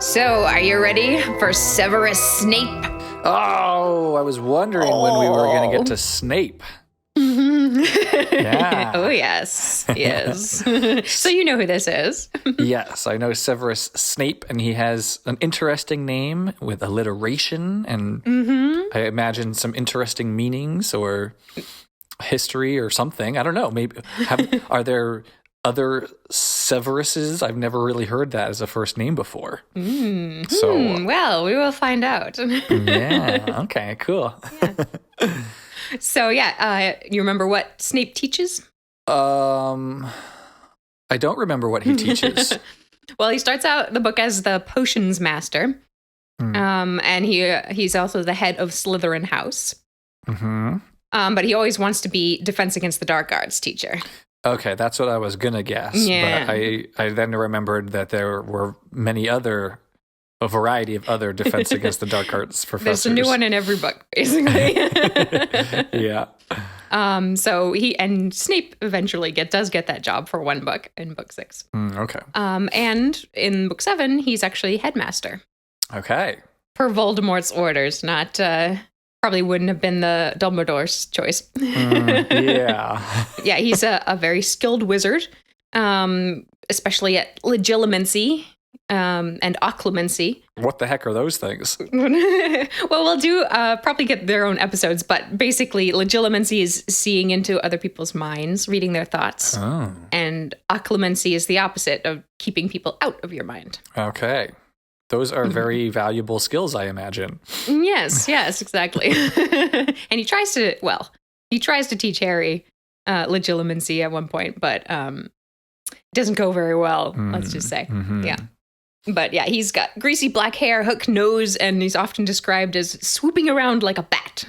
So, are you ready for Severus Snape? Oh, I was wondering when we were going to get to Snape. Yeah. Oh, yes. Yes. So you know who this is. Yes, I know Severus Snape, and he has an interesting name with alliteration, and I imagine some interesting meanings or history or something. I don't know. Maybe are there other Severuses? I've never really heard that as a first name before. Well, we will find out. Yeah. Okay, cool. Yeah. So, you remember what Snape teaches? I don't remember what he teaches. Well, he starts out the book as the potions master. And he's also the head of Slytherin house. But he always wants to be defense against the dark arts teacher. Okay, that's what I was going to guess. Yeah. But I then remembered that there were a variety of other defense against the dark arts professors. There's a new one in every book, basically. Yeah. So Snape eventually does get that job for one book in book 6. Okay. And in book 7, he's actually headmaster. Okay. Per Voldemort's orders, not probably wouldn't have been the Dumbledore's choice. Yeah. Yeah, he's a very skilled wizard, especially at legilimency and occlumency. What the heck are those things? Well, we'll do probably get their own episodes, but basically legilimency is seeing into other people's minds, reading their thoughts. Oh. And occlumency is the opposite of keeping people out of your mind. Okay. Those are very valuable skills, I imagine. Yes, exactly. And he tries to teach Harry legilimency at one point, but it doesn't go very well, let's just say. Yeah. But yeah, he's got greasy black hair, hook nose, and he's often described as swooping around like a bat.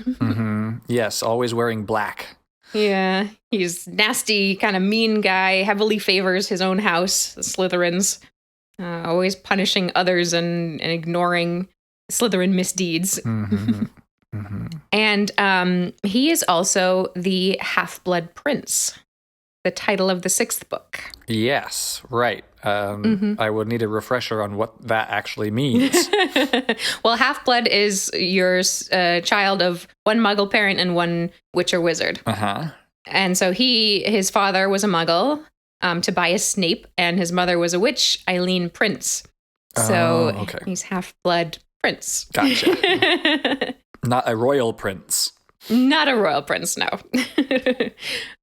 Yes, always wearing black. Yeah, he's nasty, kind of mean guy, heavily favors his own house, the Slytherins, always punishing others and ignoring Slytherin misdeeds. And he is also the Half-Blood Prince, the title of the 6th book. Yes, right. I would need a refresher on what that actually means. Well, half-blood is your child of one Muggle parent and one witch or wizard. And so his father was a Muggle, Tobias Snape, and his mother was a witch, Eileen Prince. So he's half-blood prince. Gotcha. Not a royal prince. Not a royal prince, no.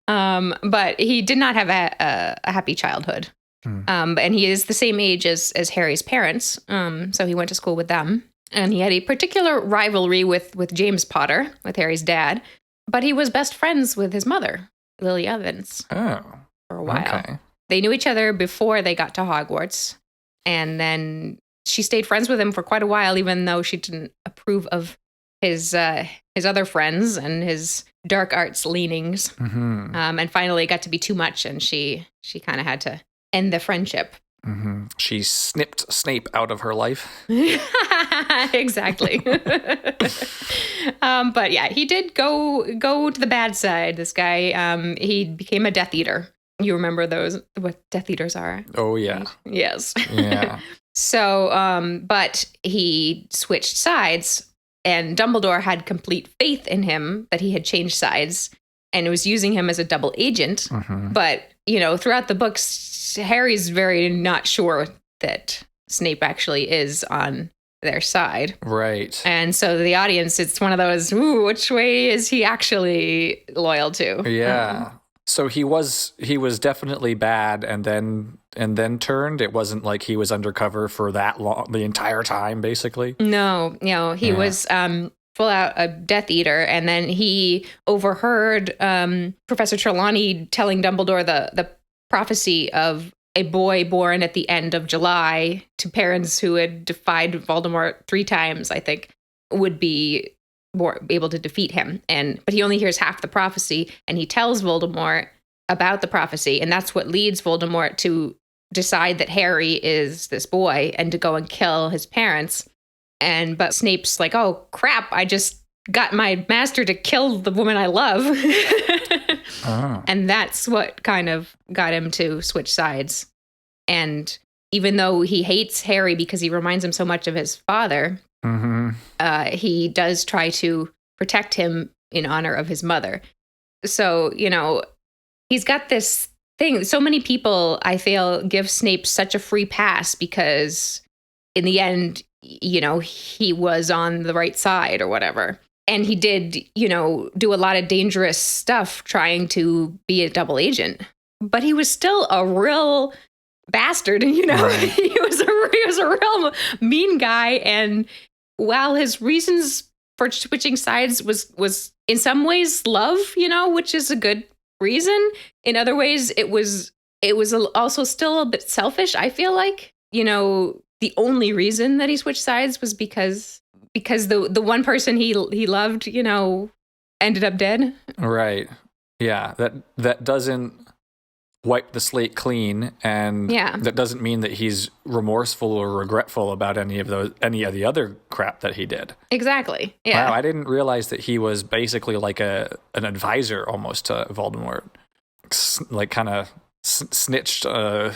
But he did not have a happy childhood. And he is the same age as Harry's parents, so he went to school with them. And he had a particular rivalry with James Potter, with Harry's dad, but he was best friends with his mother, Lily Evans, for a while. Okay. They knew each other before they got to Hogwarts, and then she stayed friends with him for quite a while, even though she didn't approve of his other friends and his dark arts leanings. And finally it got to be too much, and she kind of had to end the friendship. She snipped Snape out of her life. Exactly. But yeah, he did go to the bad side, this guy. He became a Death Eater. You remember what Death Eaters are? Oh, yeah. Yes. Yeah. So, but he switched sides, and Dumbledore had complete faith in him that he had changed sides and was using him as a double agent. But, throughout the books, Harry's very not sure that Snape actually is on their side. Right. And so the audience, it's one of those, which way is he actually loyal to? Yeah. So he was definitely bad and then turned. It wasn't like he was undercover for that long, the entire time, basically. No, he was full out a Death Eater, and then he overheard Professor Trelawney telling Dumbledore the prophecy of a boy born at the end of July to parents who had defied Voldemort 3 times, I think, would be able to defeat him. But he only hears half the prophecy, and he tells Voldemort about the prophecy, and that's what leads Voldemort to decide that Harry is this boy and to go and kill his parents. But Snape's like, oh crap, I just got my master to kill the woman I love. And that's what kind of got him to switch sides. And even though he hates Harry because he reminds him so much of his father, he does try to protect him in honor of his mother. So, he's got this thing. So many people, I feel, give Snape such a free pass because in the end, he was on the right side or whatever. And he did, do a lot of dangerous stuff trying to be a double agent. But he was still a real bastard, Right. he was a real mean guy. And while his reasons for switching sides was in some ways love, which is a good reason. In other ways, it was also still a bit selfish. I feel like, the only reason that he switched sides was because the one person he loved, ended up dead. Right. Yeah. That doesn't wipe the slate clean, and that doesn't mean that he's remorseful or regretful about any of the other crap that he did. Exactly. Yeah. Wow, I didn't realize that he was basically like an advisor almost to Voldemort, like kind of snitched or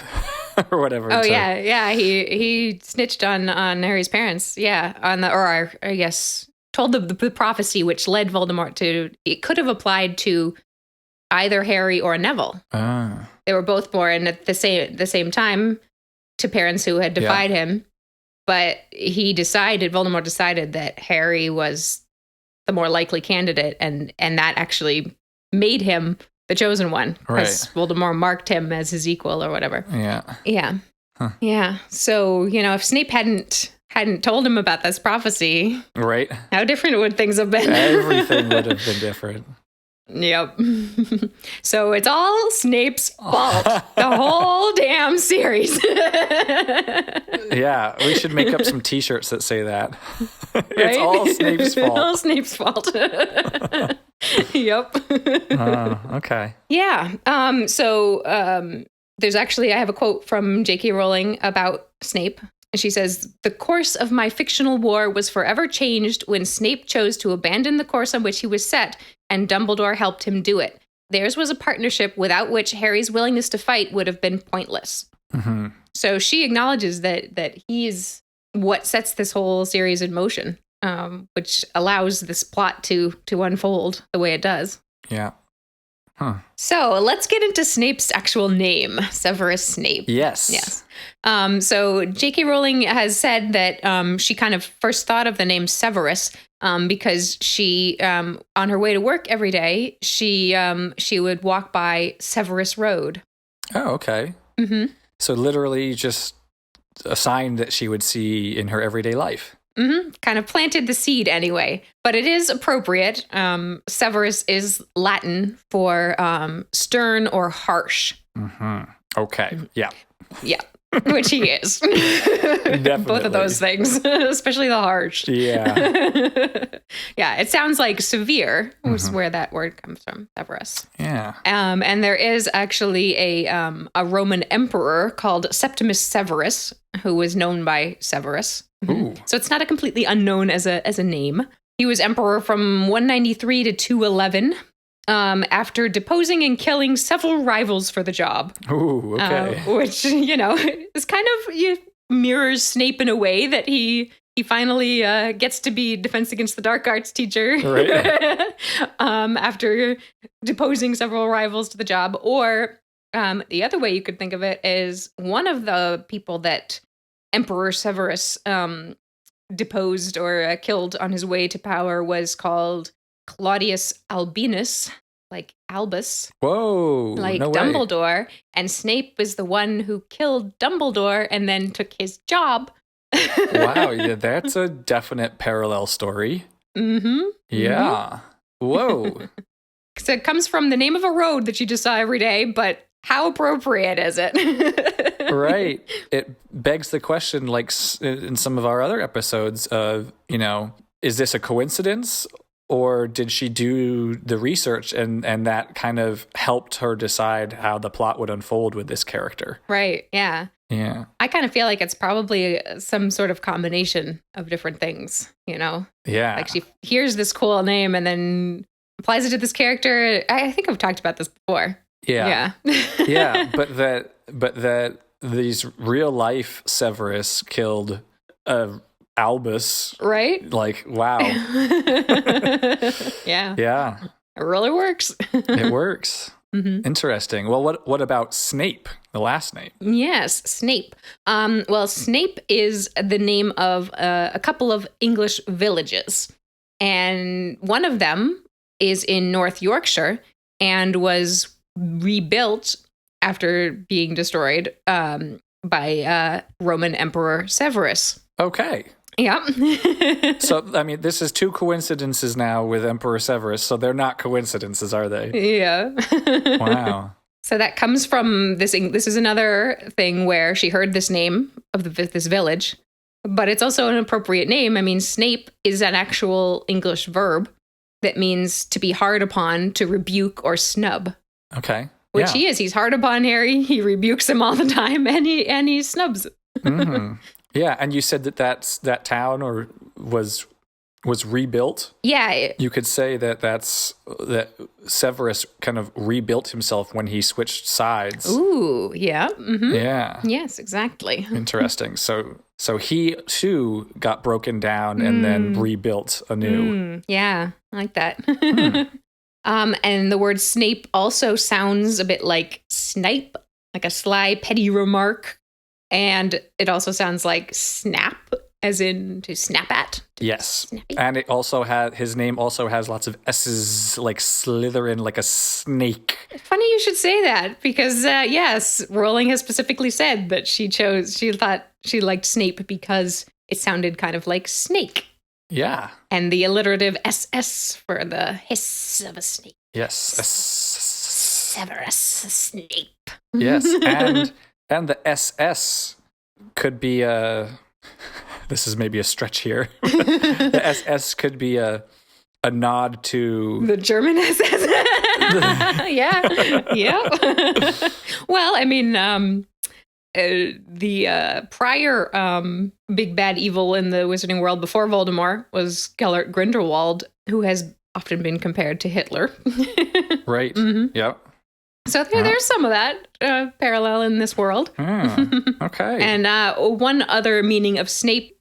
whatever. Oh yeah. He snitched on Harry's parents. Yeah, I guess told the prophecy which led Voldemort to. It could have applied to either Harry or Neville. They were both born at the same time to parents who had defied him, but Voldemort decided that Harry was the more likely candidate, and that actually made him the chosen one, because Voldemort marked him as his equal or whatever. Yeah. Huh. Yeah. So, if Snape hadn't told him about this prophecy, right? How different would things have been? Everything would have been different. Yep. So it's all Snape's fault. The whole damn series. Yeah, we should make up some t-shirts that say that. It's all Snape's fault. All Snape's fault. Yep. Okay. Yeah. So there's actually, I have a quote from J.K. Rowling about Snape. And she says, "The course of my fictional war was forever changed when Snape chose to abandon the course on which he was set, and Dumbledore helped him do it. Theirs was a partnership without which Harry's willingness to fight would have been pointless." Mm-hmm. So she acknowledges that he's what sets this whole series in motion, which allows this plot to unfold the way it does. Yeah. Huh. So let's get into Snape's actual name, Severus Snape. Yes. So J.K. Rowling has said that she kind of first thought of the name Severus because she, on her way to work every day, she would walk by Severus Road. Oh, okay. Mm-hmm. So literally just a sign that she would see in her everyday life. Mm-hmm. Kind of planted the seed anyway, but it is appropriate. Severus is Latin for stern or harsh. Mm-hmm. Okay. Yeah. Yeah. Which he is. Both of those things, especially the harsh. Yeah. Yeah. It sounds like severe was where that word comes from, Severus. Yeah. And there is actually a Roman emperor called Septimus Severus, who was known by Severus. Ooh. So it's not a completely unknown as a name. He was emperor from 193 to 211. After deposing and killing several rivals for the job. Ooh, okay. Which, is kind of mirrors Snape in a way that he finally gets to be Defense Against the Dark Arts teacher. Right. After deposing several rivals to the job. Or the other way you could think of it is one of the people that Emperor Severus deposed or killed on his way to power was called Claudius Albinus, like Albus. Whoa, like no Dumbledore. Way. And Snape was the one who killed Dumbledore and then took his job. Wow, yeah, that's a definite parallel story. Mm-hmm. Yeah. Mm-hmm. Whoa. So it comes from the name of a road that you just saw every day, but how appropriate is it? Right. It begs the question, like in some of our other episodes of, is this a coincidence? Or did she do the research and that kind of helped her decide how the plot would unfold with this character? Right. Yeah. Yeah. I kind of feel like it's probably some sort of combination of different things, Yeah. Like she hears this cool name and then applies it to this character. I think I've talked about this before. Yeah. Yeah. Yeah. But that these real life Severus killed Albus. Right? Like, wow. Yeah. Yeah. It really works. It works. Interesting. Well, what about Snape, the last name? Yes, Snape. Well, Snape is the name of a couple of English villages. And one of them is in North Yorkshire and was rebuilt after being destroyed by Roman Emperor Severus. Okay. Yeah. So, I mean, this is two coincidences now with Emperor Severus, so they're not coincidences, are they? Yeah. Wow. So that comes from this. This is another thing where she heard this name of this village, but it's also an appropriate name. I mean, Snape is an actual English verb that means to be hard upon, to rebuke or snub. Okay. Which he is. He's hard upon Harry. He rebukes him all the time, and he snubs. Yeah, and you said that town was rebuilt. Yeah, you could say that Severus kind of rebuilt himself when he switched sides. Ooh, yeah, yeah, yes, exactly. Interesting. So he too got broken down and then rebuilt anew. Yeah, I like that. And the word Snape also sounds a bit like snipe, like a sly, petty remark. And it also sounds like snap, as in to snap at. Yes. Snappy. And it also his name also has lots of S's, like Slytherin, like a snake. Funny you should say that, because yes, Rowling has specifically said that she thought she liked Snape because it sounded kind of like snake. Yeah. And the alliterative SS for the hiss of a snake. Yes. Severus Snape. Yes. And the SS could be this is maybe a stretch here. The SS could be a nod to the German SS. Yeah. Well, I mean, the prior big bad evil in the wizarding world before Voldemort was Gellert Grindelwald, who has often been compared to Hitler. Right. Yep. So there's some of that parallel in this world. Okay. And one other meaning of Snape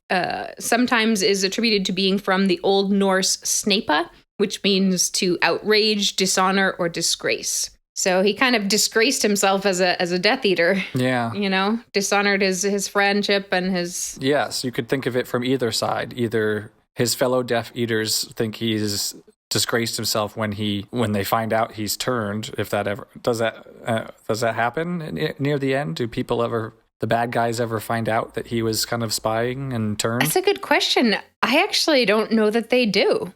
sometimes is attributed to being from the Old Norse snapa, which means to outrage, dishonor, or disgrace. So he kind of disgraced himself as a Death Eater. Yeah. You know, dishonored his friendship and his... Yes, you could think of it from either side. Either his fellow Death Eaters think he's disgraced himself when they find out he's turned. If that ever does that happen near the end? Do the bad guys ever find out that he was kind of spying and turned? That's a good question. I actually don't know that they do.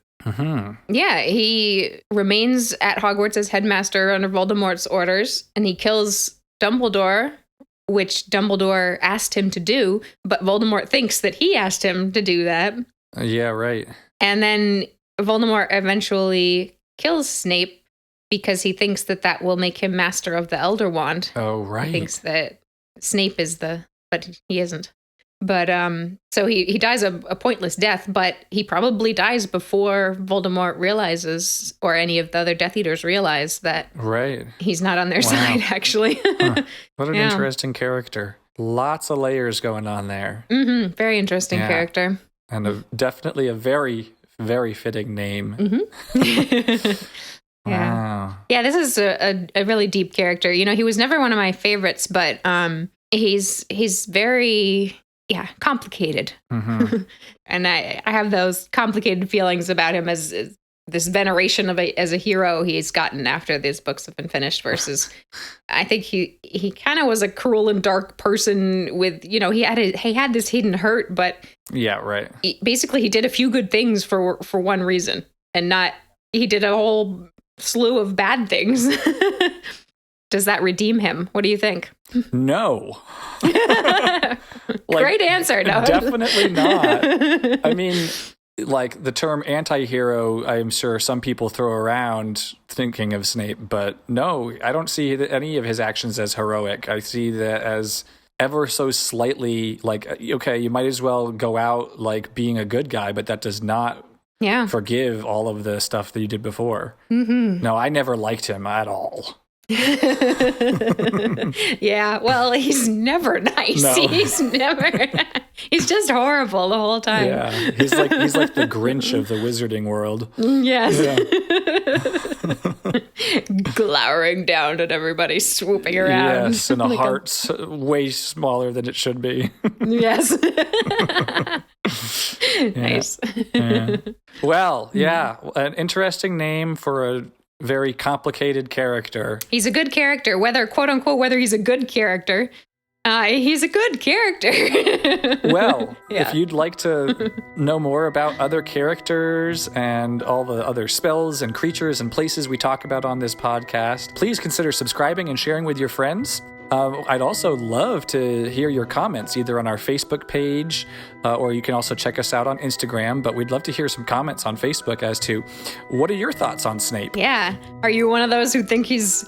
Yeah, he remains at Hogwarts as headmaster under Voldemort's orders, and he kills Dumbledore, which Dumbledore asked him to do, but Voldemort thinks that he asked him to do that. Yeah, right. And then Voldemort eventually kills Snape because he thinks that will make him master of the Elder Wand. Oh, right. He thinks that Snape is but he isn't. But so he dies a pointless death, but he probably dies before Voldemort realizes, or any of the other Death Eaters realize, that he's not on their side, actually. What an interesting character. Lots of layers going on there. Very interesting character. And definitely a very, very fitting name. Wow. Yeah, this is a really deep character. You know, he was never one of my favorites, but he's very... complicated. And I have those complicated feelings about him as this veneration as a hero he's gotten after these books have been finished, versus I think he kind of was a cruel and dark person with, you know, he had this hidden hurt, but basically he did a few good things for one reason, and he did a whole slew of bad things. Does that redeem him? What do you think? No. Great answer. No, definitely not. I mean, like, the term anti-hero, I'm sure some people throw around thinking of Snape, but no, I don't see any of his actions as heroic. I see that as ever so slightly like, okay, you might as well go out like being a good guy, but that does not forgive all of the stuff that you did before. No, I never liked him at all. Yeah, well, he's never nice. No. He's never. He's just horrible the whole time. Yeah, he's like the Grinch of the wizarding world. Yes. Yeah. Glowering down at everybody, swooping around. Yes, and a heart's way smaller than it should be. Yes. Nice. Yeah. Well, yeah, an interesting name for a very complicated character. He's a good character, whether, quote unquote, whether he's a good character. He's a good character. Well, Yeah. if you'd like to know more about other characters and all the other spells and creatures and places we talk about on this podcast, please consider subscribing and sharing with your friends. I'd also love to hear your comments either on our Facebook page or you can also check us out on Instagram. But we'd love to hear some comments on Facebook as to what are your thoughts on Snape? Yeah. Are you one of those who think he's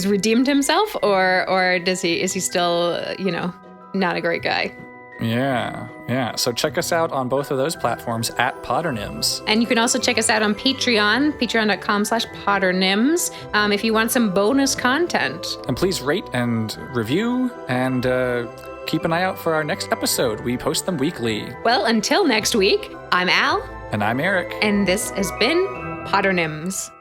redeemed himself, or is he still, not a great guy? Yeah. So check us out on both of those platforms at Potternims. And you can also check us out on Patreon, patreon.com/Potternims, if you want some bonus content. And please rate and review and keep an eye out for our next episode. We post them weekly. Well, until next week, I'm Al. And I'm Erik. And this has been Potternims.